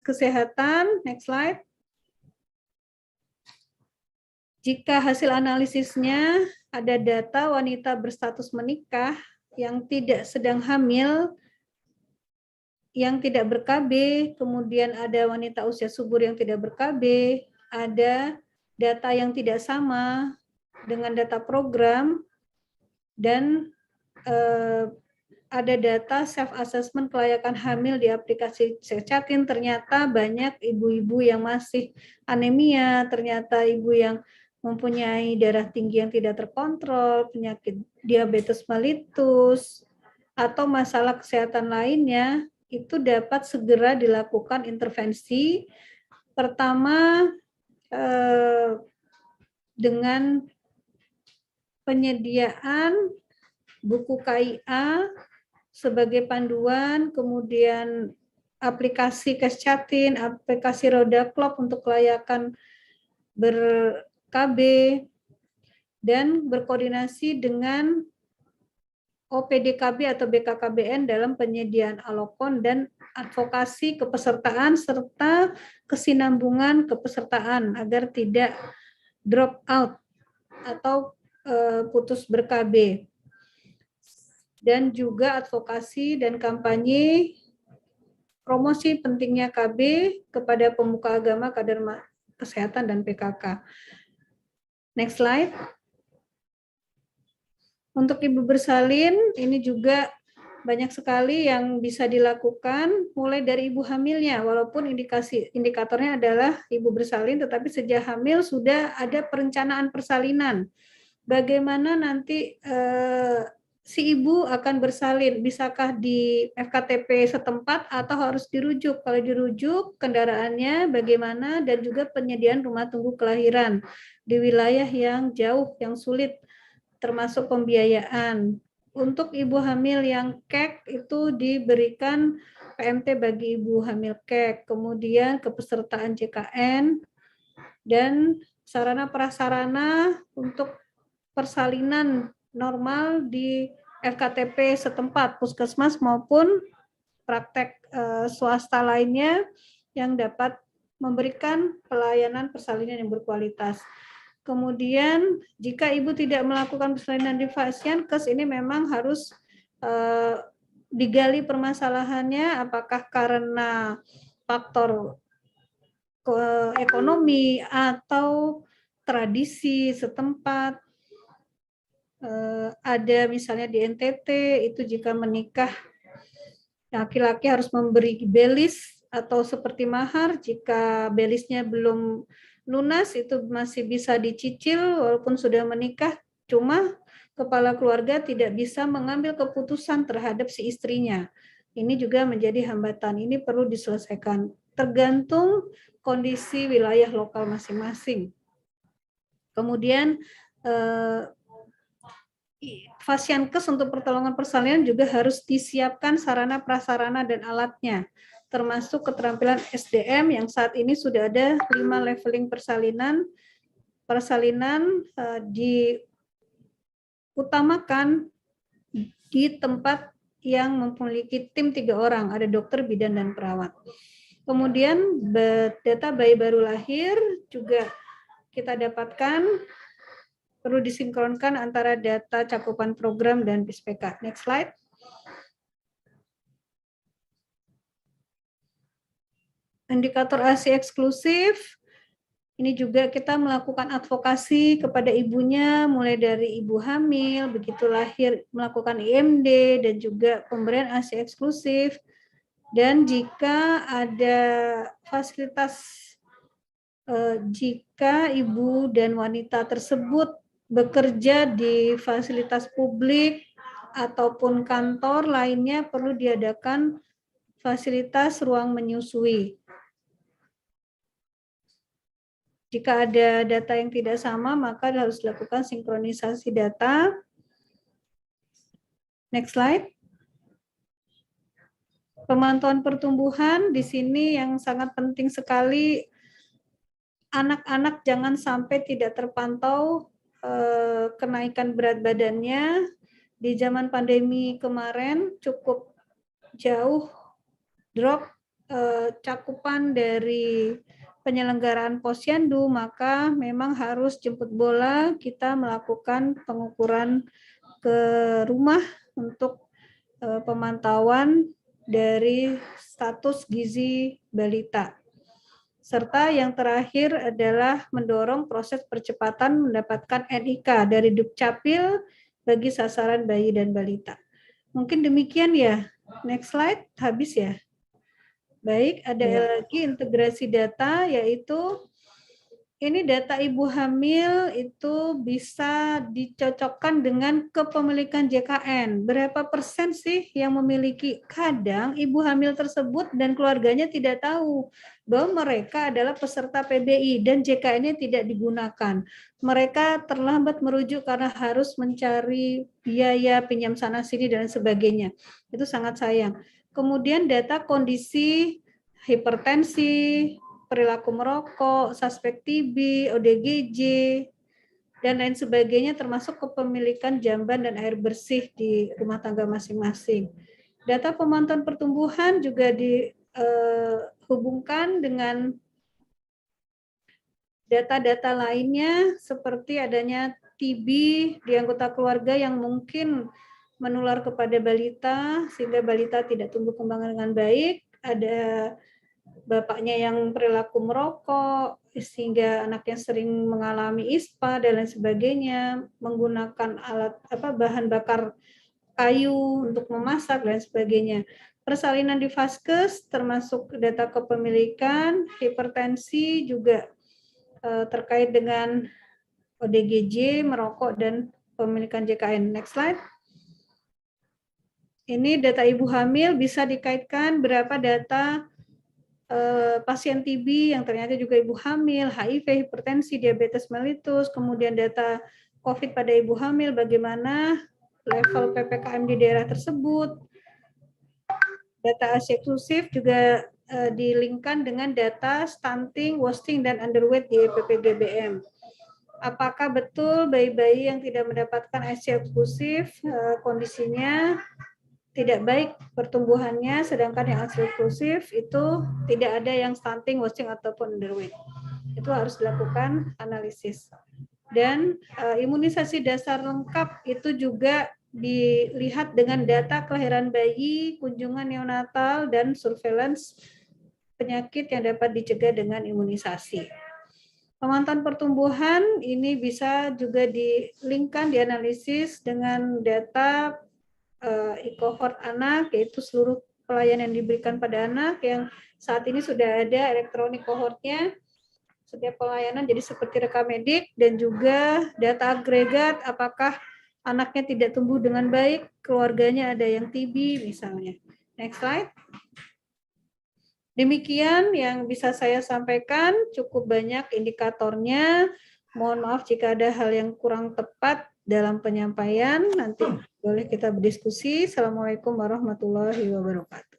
kesehatan, next slide. Jika hasil analisisnya ada data wanita berstatus menikah yang tidak sedang hamil, yang tidak ber-KB, kemudian ada wanita usia subur yang tidak ber-KB, ada data yang tidak sama dengan data program, dan ada data self-assessment kelayakan hamil di aplikasi Cecatin, ternyata banyak ibu-ibu yang masih anemia, ternyata ibu yang mempunyai darah tinggi yang tidak terkontrol, penyakit diabetes mellitus, atau masalah kesehatan lainnya, itu dapat segera dilakukan intervensi. Pertama, dengan penyediaan buku KIA sebagai panduan, kemudian aplikasi Kescatin, aplikasi Roda Clock untuk kelayakan ber-KB, dan berkoordinasi dengan OPDKB atau BKKBN dalam penyediaan alokon dan advokasi kepesertaan serta kesinambungan kepesertaan agar tidak drop out atau putus ber-KB. Dan juga advokasi dan kampanye promosi pentingnya KB kepada pemuka agama, kader kesehatan, dan PKK. Next slide. Untuk ibu bersalin, ini juga banyak sekali yang bisa dilakukan, mulai dari ibu hamilnya, walaupun indikatornya adalah ibu bersalin, tetapi sejak hamil sudah ada perencanaan persalinan. Bagaimana nanti si ibu akan bersalin, bisakah di FKTP setempat atau harus dirujuk? Kalau dirujuk, kendaraannya bagaimana, dan juga penyediaan rumah tunggu kelahiran di wilayah yang jauh, yang sulit, termasuk pembiayaan. Untuk ibu hamil yang KEK itu diberikan PMT bagi ibu hamil KEK, kemudian kepesertaan JKN, dan sarana prasarana untuk persalinan normal di FKTP setempat, puskesmas maupun praktek swasta lainnya yang dapat memberikan pelayanan persalinan yang berkualitas. Kemudian jika ibu tidak melakukan persalinan di Fasiankes, ini memang harus digali permasalahannya, apakah karena faktor ekonomi atau tradisi setempat. Ada misalnya di NTT itu jika menikah laki-laki harus memberi belis atau seperti mahar, jika belisnya belum lunas itu masih bisa dicicil walaupun sudah menikah, cuma kepala keluarga tidak bisa mengambil keputusan terhadap si istrinya. Ini juga menjadi hambatan, ini perlu diselesaikan tergantung kondisi wilayah lokal masing-masing. Kemudian Fasiankes untuk pertolongan persalinan juga harus disiapkan sarana prasarana dan alatnya, termasuk keterampilan SDM yang saat ini sudah ada 5 leveling persalinan. Persalinan diutamakan di tempat yang memiliki tim 3 orang, ada dokter, bidan, dan perawat. Kemudian data bayi baru lahir juga kita dapatkan, perlu disinkronkan antara data cakupan program dan BISPK. Next slide. Indikator ASI eksklusif, ini juga kita melakukan advokasi kepada ibunya, mulai dari ibu hamil, begitu lahir melakukan IMD, dan juga pemberian ASI eksklusif. Dan jika ada fasilitas, jika ibu dan wanita tersebut bekerja di fasilitas publik ataupun kantor lainnya, perlu diadakan fasilitas ruang menyusui. Jika ada data yang tidak sama, maka harus dilakukan sinkronisasi data. Next slide. Pemantauan pertumbuhan, di sini yang sangat penting sekali, anak-anak jangan sampai tidak terpantau kenaikan berat badannya. Di zaman pandemi kemarin cukup jauh drop cakupan dari penyelenggaraan posyandu, maka memang harus jemput bola kita melakukan pengukuran ke rumah untuk pemantauan dari status gizi balita. Serta yang terakhir adalah mendorong proses percepatan mendapatkan NIK dari Dukcapil bagi sasaran bayi dan balita. Mungkin demikian ya. Next slide, habis ya. Baik, ada lagi integrasi data, yaitu ini data ibu hamil itu bisa dicocokkan dengan kepemilikan JKN. Berapa persen sih yang memiliki? Kadang ibu hamil tersebut dan keluarganya tidak tahu bahwa mereka adalah peserta PBI dan JKN-nya tidak digunakan. Mereka terlambat merujuk karena harus mencari biaya pinjam sana sini dan sebagainya. Itu sangat sayang. Kemudian data kondisi hipertensi, perilaku merokok, suspek TB, ODGJ, dan lain sebagainya, termasuk kepemilikan jamban dan air bersih di rumah tangga masing-masing. Data pemantauan pertumbuhan juga dihubungkan dengan data-data lainnya seperti adanya TB di anggota keluarga yang mungkin menular kepada balita sehingga balita tidak tumbuh kembang dengan baik, ada bapaknya yang perilaku merokok sehingga anaknya sering mengalami ISPA dan lain sebagainya, menggunakan bahan bakar kayu untuk memasak dan sebagainya. Persalinan di vaskes termasuk data kepemilikan, hipertensi juga terkait dengan ODGJ, merokok dan pemilikan JKN. Next slide. Ini data ibu hamil bisa dikaitkan berapa data pasien TB yang ternyata juga ibu hamil, HIV, hipertensi, diabetes mellitus, kemudian data COVID pada ibu hamil, bagaimana level PPKM di daerah tersebut. Data ASI eksklusif juga dilinkkan dengan data stunting, wasting, dan underweight di EPPGBM. Apakah betul bayi-bayi yang tidak mendapatkan ASI eksklusif kondisinya tidak baik pertumbuhannya, sedangkan yang ASI eksklusif itu tidak ada yang stunting, wasting, ataupun underweight. Itu harus dilakukan analisis. Dan imunisasi dasar lengkap itu juga dilihat dengan data kelahiran bayi, kunjungan neonatal, dan surveillance penyakit yang dapat dicegah dengan imunisasi. Pemantauan pertumbuhan ini bisa juga dilinkkan, dianalisis dengan data e-cohort anak, yaitu seluruh pelayanan yang diberikan pada anak yang saat ini sudah ada elektronik cohortnya, setiap pelayanan jadi seperti rekam medik, dan juga data agregat apakah anaknya tidak tumbuh dengan baik, keluarganya ada yang TB misalnya. Next slide. Demikian yang bisa saya sampaikan, cukup banyak indikatornya. Mohon maaf jika ada hal yang kurang tepat dalam penyampaian, nanti boleh kita berdiskusi. Assalamualaikum warahmatullahi wabarakatuh.